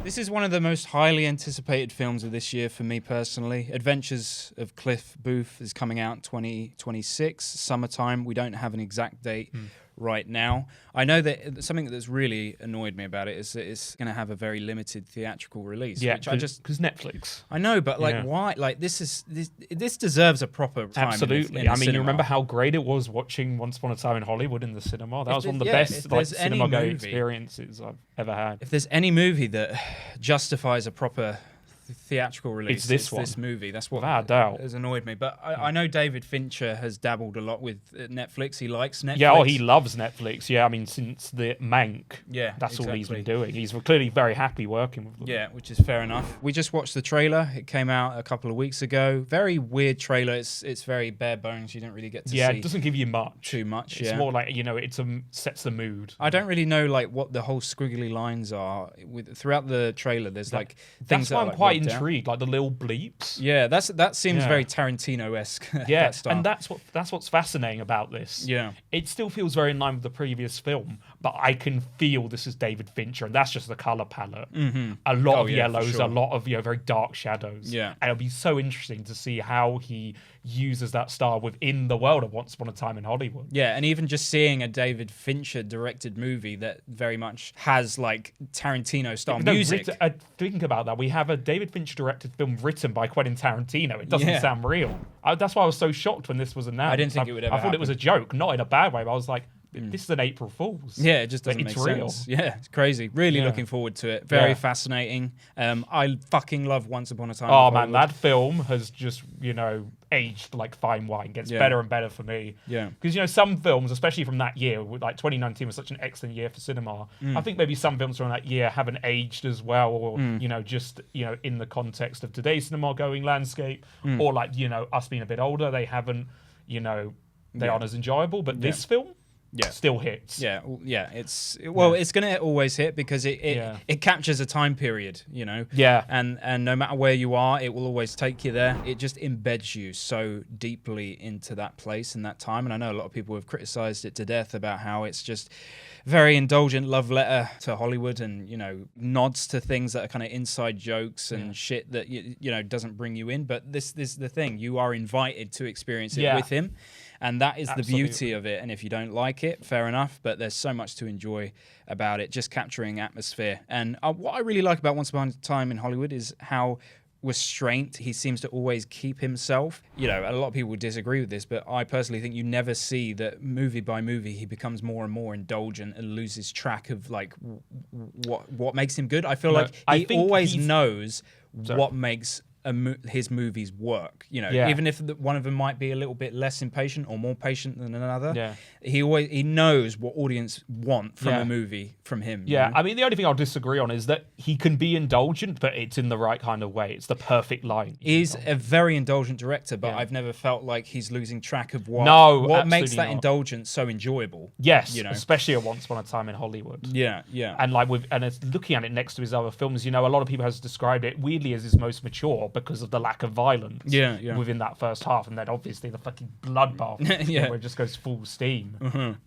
This is one of the most highly anticipated films of this year for me personally. Adventures of Cliff Booth is coming out 2026, summertime. We don't have an exact date right now. I know that something that's really annoyed me about it is that it's going to have a very limited theatrical release. Yeah, which I just because Netflix. I know, but like, why? Like, this deserves a proper time. Absolutely. In the I mean, cinema. you remember how great it was watching Once Upon a Time in Hollywood in the cinema. That was one of the best like cinema-going experiences I've ever had. If there's any movie that justifies a proper theatrical release, it's this movie. That's what without a doubt has annoyed me. But I know David Fincher has dabbled a lot with Netflix. He likes Netflix. Yeah, he loves Netflix. Yeah, I mean, since the Mank, that's all he's been doing. He's clearly very happy working with them. Yeah, which is fair enough. We just watched the trailer. It came out a couple of weeks ago. Very weird trailer. It's very bare bones. You don't really get to see. Yeah, it doesn't give you too much. It's more like, it sets the mood. I don't really know like what the whole squiggly lines are throughout the trailer. There's like things that's why I'm quite intrigued, like the little bleeps. Yeah, that seems very Tarantino-esque. Yeah, and that's what's fascinating about this. Yeah, it still feels very in line with the previous film, but I can feel this is David Fincher, and that's just the color palette. Mm-hmm. A lot of yellows, a lot of very dark shadows. Yeah, and it'll be so interesting to see how he uses that style within the world of Once Upon a Time in Hollywood. Yeah, and even just seeing a David Fincher directed movie that very much has like Tarantino style music. Think about that. We have a David Fincher directed film written by Quentin Tarantino. It doesn't sound real. That's why I was so shocked when this was announced. I didn't think it would ever I thought it was a joke, not in a bad way, but I was like, this is an April Fool's. Yeah, it just doesn't make sense. Yeah, it's crazy. Really looking forward to it. Very fascinating. I fucking love Once Upon a Time. Oh man, that film has just, aged like fine wine. Gets better and better for me. Yeah. Because, some films, especially from that year, like 2019 was such an excellent year for cinema. I think maybe some films from that year haven't aged as well, or, just, in the context of today's cinema going landscape, or like, us being a bit older, they haven't, they aren't as enjoyable. But this film, still hits. Yeah, it's it's gonna always hit because it captures a time period, Yeah. And no matter where you are, it will always take you there. It just embeds you so deeply into that place and that time. And I know a lot of people have criticized it to death about how it's just very indulgent love letter to Hollywood and, nods to things that are kind of inside jokes and shit that, doesn't bring you in. But this is the thing. You are invited to experience it with him. And that is the beauty of it. And if you don't like it, fair enough. But there's so much to enjoy about it, just capturing atmosphere. And what I really like about Once Upon a Time in Hollywood is how restraint he seems to always keep himself. A lot of people would disagree with this, but I personally think you never see that movie by movie he becomes more and more indulgent and loses track of like what makes him good. I feel like he always knows what makes his movies work, even if one of them might be a little bit less impatient or more patient than another. He knows what audience want from a movie from him. I mean, the only thing I'll disagree on is that he can be indulgent, but it's in the right kind of way. It's the perfect line. He's a very indulgent director, but I've never felt like he's losing track of what makes that indulgence so enjoyable. Yes, especially a Once Upon a Time in Hollywood. Yeah. And it's looking at it next to his other films, a lot of people have described it weirdly as his most mature because of the lack of violence within that first half, and then obviously the fucking bloodbath where it just goes full steam.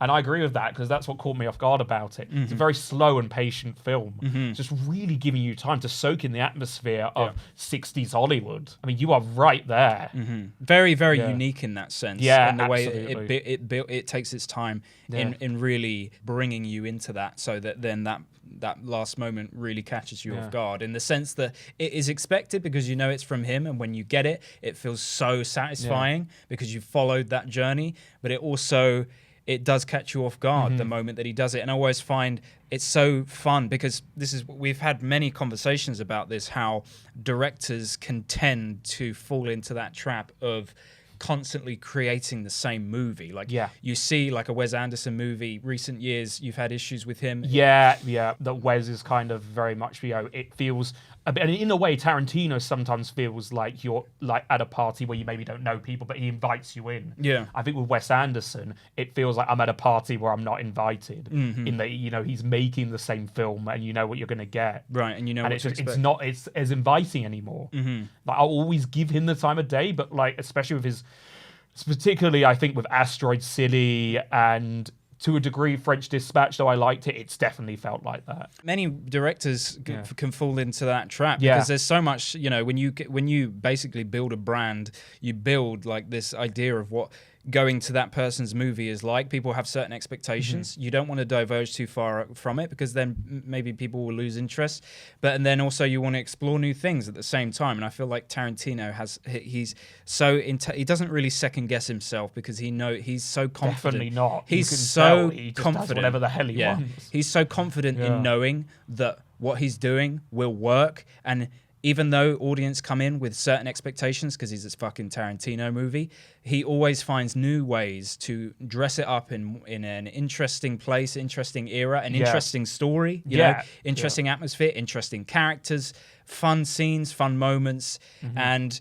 And I agree with that because that's what caught me off guard about it. It's a very slow and patient film, just really giving you time to soak in the atmosphere of 60s Hollywood. I mean, you are right there. Very, very unique in that sense. In the way it takes its time in really bringing you into that, so that then that last moment really catches you off guard, in the sense that it is expected because it's from him, and when you get it, it feels so satisfying because you've followed that journey. But it does catch you off guard the moment that he does it. And I always find it's so fun because we've had many conversations about this, how directors can tend to fall into that trap of constantly creating the same movie. You see like a Wes Anderson movie, recent years, you've had issues with him. That Wes is kind of very much, it feels and in a way, Tarantino sometimes feels like you're like at a party where you maybe don't know people, but he invites you in. Yeah. I think with Wes Anderson, it feels like I'm at a party where I'm not invited. In that, he's making the same film and you know what you're going to get. Right, and it's not as inviting anymore. Like, I'll always give him the time of day, but like, especially with his, particularly I think with Asteroid City and to a degree, French Dispatch, though I liked it, it's definitely felt like that. Many directors can fall into that trap because there's so much, when you basically build a brand, you build like this idea of what going to that person's movie is like. People have certain expectations. You don't want to diverge too far from it because then maybe people will lose interest. And then also you want to explore new things at the same time. And I feel like Tarantino he doesn't really second guess himself because he's so confident. Definitely not. He's so confident. Does whatever the hell he wants. He's so confident in knowing that what he's doing will work. And even though audience come in with certain expectations because he's this fucking Tarantino movie, he always finds new ways to dress it up in an interesting place, interesting era, an interesting story, interesting atmosphere, interesting characters, fun scenes, fun moments, and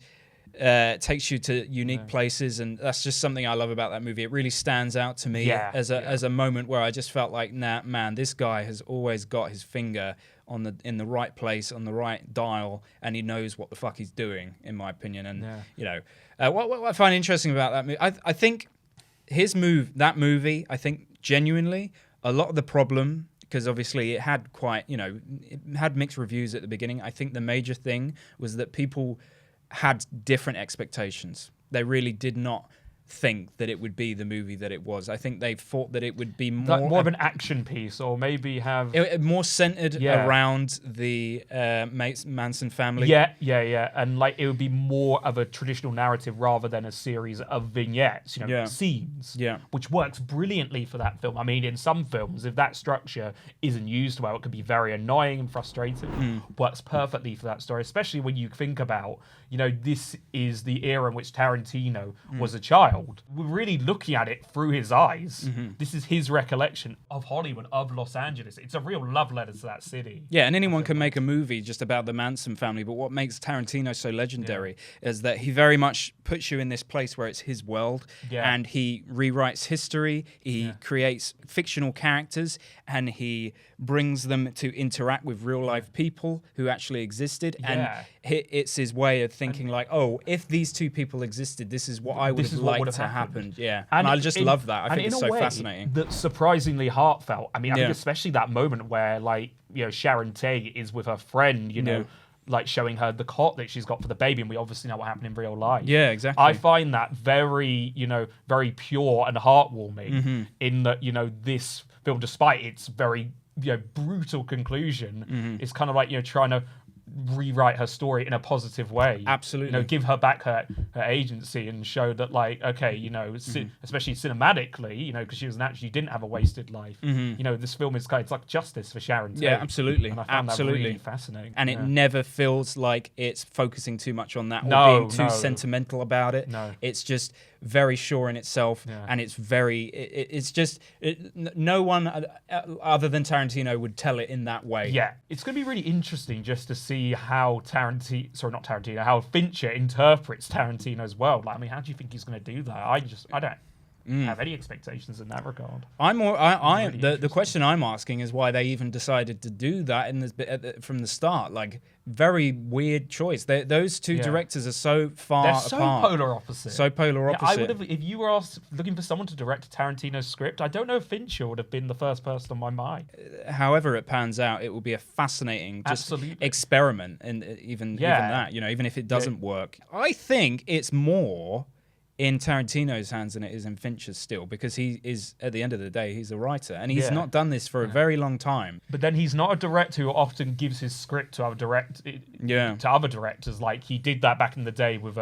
takes you to unique places. And that's just something I love about that movie. It really stands out to me as a moment where I just felt like, nah, man, this guy has always got his finger in the right place, on the right dial, and he knows what the fuck he's doing, in my opinion. And what I find interesting about that movie, I think that movie, I think genuinely a lot of the problem, because obviously it had it had mixed reviews at the beginning. I think the major thing was that people had different expectations. They really did not think that it would be the movie that it was. I think they thought that it would be more of an action piece, or maybe have more centered around the Manson family. And like it would be more of a traditional narrative rather than a series of vignettes, scenes, which works brilliantly for that film. I mean, in some films, if that structure isn't used well, it could be very annoying and frustrating. Works perfectly for that story, especially when you think about, this is the era in which Tarantino was a child. We're really looking at it through his eyes. This is his recollection of Hollywood, of Los Angeles. It's a real love letter to that city. Yeah, and anyone can make a movie just about the Manson family, but what makes Tarantino so legendary is that he very much puts you in this place where it's his world, and he rewrites history, he creates fictional characters, and he brings them to interact with real life people who actually existed, and it's his way of thinking if these two people existed, this is what I would have liked to happen. And I just love that. I think it's so fascinating. That's surprisingly heartfelt. I mean, I think especially that moment where Sharon Tate is with her friend, like showing her the cot that she's got for the baby, and we obviously know what happened in real life. Yeah, exactly. I find that very, very pure and heartwarming in that, this film, despite its very, brutal conclusion, is kind of like, trying to rewrite her story in a positive way. Absolutely. Give her back her agency and show that, especially cinematically, because she didn't have a wasted life. This film is it's like justice for Sharon Tate. Yeah, absolutely. And I found that really fascinating. And it never feels like it's focusing too much on that or being too sentimental about it. No. It's just very sure in itself, and it's very. No one other than Tarantino would tell it in that way. Yeah, it's going to be really interesting just to see how how Fincher interprets Tarantino's world. Like, I mean, how do you think he's going to do that? I don't have any expectations in that regard. The question I'm asking is why they even decided to do that from the start. Like, very weird choice. Those two directors are so far apart. They're so polar opposite. So polar opposite. I would have, if you were looking for someone to direct Tarantino's script, I don't know if Fincher would have been the first person on my mind. However it pans out, it will be a fascinating experiment, and even that, even if it doesn't work. I think it's more in Tarantino's hands than it is in Fincher's still, because he is, at the end of the day, he's a writer, and he's not done this for a very long time. But then he's not a director who often gives his script to other directors. Like he did that back in the day with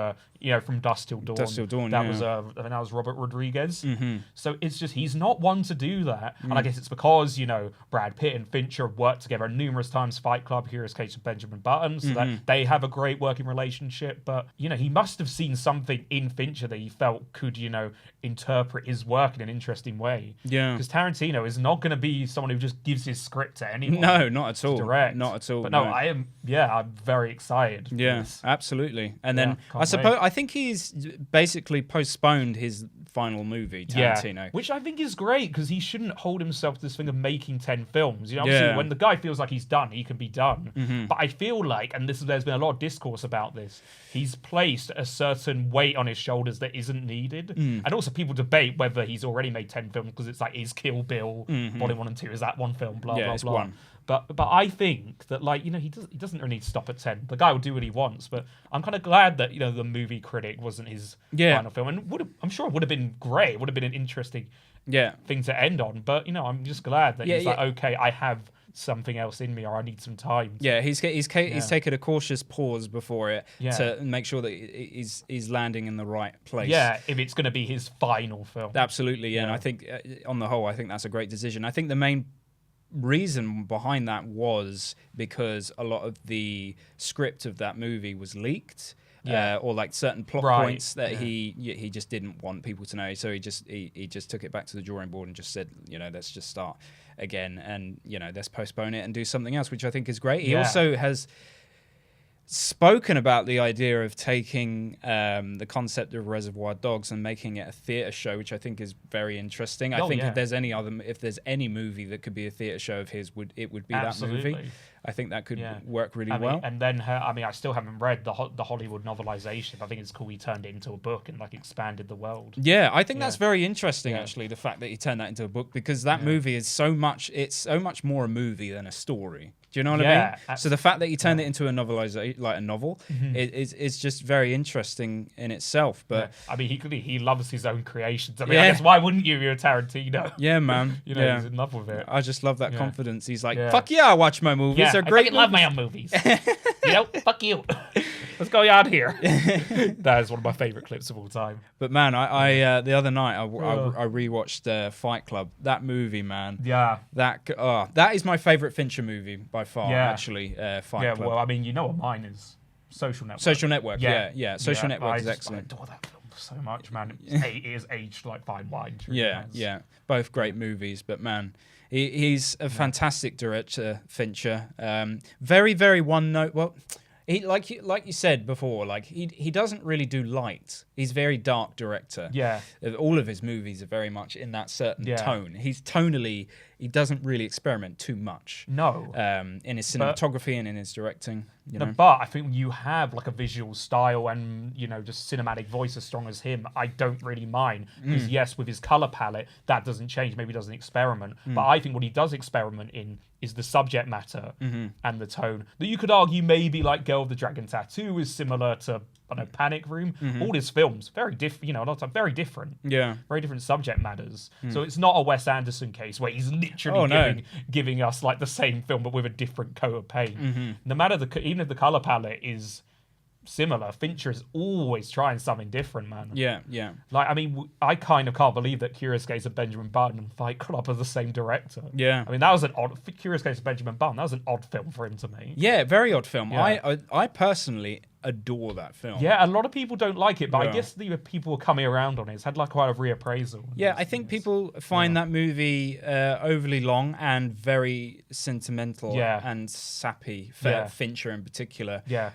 from Dusk Till Dawn. That was Robert Rodriguez. So it's just he's not one to do that, and I guess it's because Brad Pitt and Fincher have worked together numerous times. Fight Club, Hero's Case of Benjamin Button, so that they have a great working relationship. But he must have seen something in Fincher that he felt could interpret his work in an interesting way. Yeah, because Tarantino is not going to be someone who just gives his script to anyone. No, not at all. Direct. Not at all. But no, I'm very excited. Yeah, absolutely. And then I think he's basically postponed his final movie, Tarantino. Which I think is great, because he shouldn't hold himself to this thing of making 10 films. You know, obviously, when the guy feels like he's done, he can be done. But I feel like, and there's been a lot of discourse about this, he's placed a certain weight on his shoulders that isn't needed. And also people debate whether he's already made 10 films, because it's like, is Kill Bill Volume 1 and 2, is that one film? Blah, blah, it's blah. one. But I think that, like, you know, he doesn't really need to stop at 10. The guy will do what he wants. But I'm kind of glad that, you know, the movie critic wasn't his final film. And I'm sure it would have been great. It would have been an interesting thing to end on. But, you know, I'm just glad that he's like, okay, I have something else in me, or I need some time. He's taken a cautious pause before it to make sure that he's landing in the right place. Yeah, if it's going to be his final film. Absolutely, and I think on the whole, I think that's a great decision. I think the main reason behind that was because a lot of the script of that movie was leaked. Or like certain plot points that he just didn't want people to know, so he just took it back to the drawing board and just said, you know, let's just start again, and, you know, let's postpone it and do something else, which I think is great. He also has spoken about the idea of taking the concept of Reservoir Dogs and making it a theater show, which I think is very interesting. I think if there's any movie that could be a theater show of his, it would be that movie. I think that could work really well. And then I still haven't read the Hollywood novelization. I think it's cool he turned it into a book and like expanded the world. Yeah, I think that's very interesting actually, the fact that he turned that into a book, because that movie is so much more a movie than a story. Do you know what I mean? So the fact that he turned it into a novelization, like a novel, is just very interesting in itself. But I mean, he loves his own creations. I mean, I guess why wouldn't you? You're a Tarantino. Yeah, man. You know, he's in love with it. I just love that confidence. He's like, fuck yeah, I watch my movies. They're great. I love my own movies. You know, fuck you. Let's go out here. That is one of my favorite clips of all time. But man, I the other night I rewatched Fight Club. That movie, man. Yeah. That is my favorite Fincher movie by far. Actually, Fight Club. Yeah, well, I mean, you know what mine is? Social Network. Social Network. Yeah. Social Network is excellent. I adore that film so much, man. It is aged like fine wine. Yeah. Both great movies, but man, he's a fantastic director, Fincher. Very, very one note. Well, he like you said before, like he doesn't really do light. He's a very dark director. Yeah. All of his movies are very much in that certain tone. He's tonally, he doesn't really experiment too much. No. In his cinematography and in his directing. You know? But I think you have like a visual style and, you know, just cinematic voice as strong as him. I don't really mind. Because yes, with his color palette, that doesn't change. Maybe he doesn't experiment. But I think what he does experiment in is the subject matter and the tone. That you could argue maybe like Girl with the Dragon Tattoo is similar to, I don't know, Panic Room. All his films, very different, you know, a lot of time, very different. Yeah. Very different subject matters. So it's not a Wes Anderson case where he's literally giving us like the same film but with a different coat of paint. No matter even if the color palette is similar, Fincher is always trying something different, man. Yeah. Like, I mean, I kind of can't believe that Curious Case of Benjamin Button and Fight Club are the same director. Yeah. I mean, that was an odd... Curious Case of Benjamin Button, that was an odd film for him to make. Yeah, very odd film. Yeah. I personally adore that film. Yeah, a lot of people don't like it, but I guess the people were coming around on it. It's had like quite a reappraisal. Yeah, I think people find that movie overly long and very sentimental and sappy for Fincher in particular. Yeah.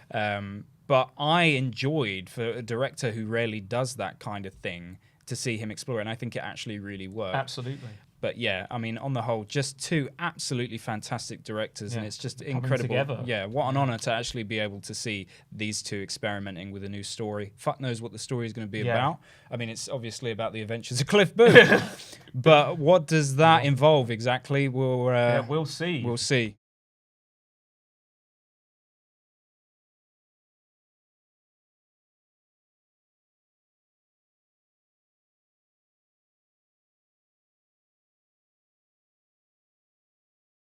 But I enjoyed, for a director who rarely does that kind of thing, to see him explore it, and I think it actually really worked. Absolutely. But yeah, I mean, on the whole, just two absolutely fantastic directors, and it's just incredible. Together. Yeah, what an honor to actually be able to see these two experimenting with a new story. Fuck knows what the story is going to be about. I mean, it's obviously about the adventures of Cliff Booth. But what does that involve exactly? We'll see. We'll see.